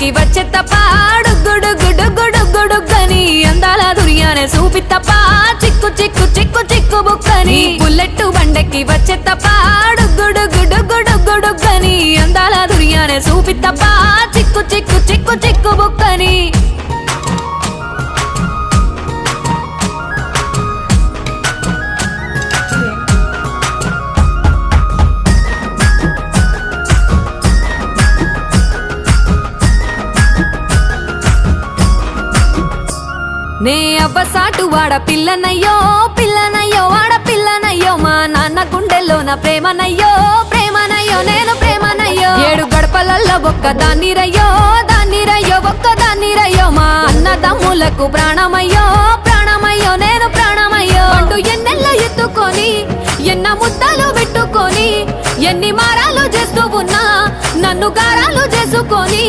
బండకి వచ్చే తప్ప డుగ్గుడుగ్గుడుగ్గుడుగ్గుడుగ్గని అందాల దుర్యానే చూపి తప్ప చిక్కు చిక్కు చిక్కు చిక్కు బుక్కని బుల్లెట్టు బండకి వచ్చే తప్ప డుగ్గుడుగ్గుడుగ్గుడుగ్గుడుగ్గని అందాల దుర్యానే చూపి తప్ప చిక్కు చిక్కు చిక్కు చిక్కు బుక్కని నే అవ్వసాటు వాడ పిల్లనయ్యో పిల్లనయ్యో వాడ పిల్లనయ్యో మా నాన్న గుండెల్లో నా ప్రేమనయ్యో ప్రేమనయ్యో నేను ప్రేమనయ్యో 7 గడపలల్లో ఒక్కదాన్నిరయ్యో దాన్నిరయ్యో ఒక్కదాన్నిరయ్యో మా అన్నదమ్ములకు ప్రాణమయ్యో ప్రాణమయ్యో నేను ప్రాణమయ్యో అంటూ ఎన్నెల్లో ఎత్తుకొని ఎన్న ముద్దలు పెట్టుకొని ఎన్ని మారాలు చేస్తూ ఉన్నా నన్ను గారాలు చేసుకొని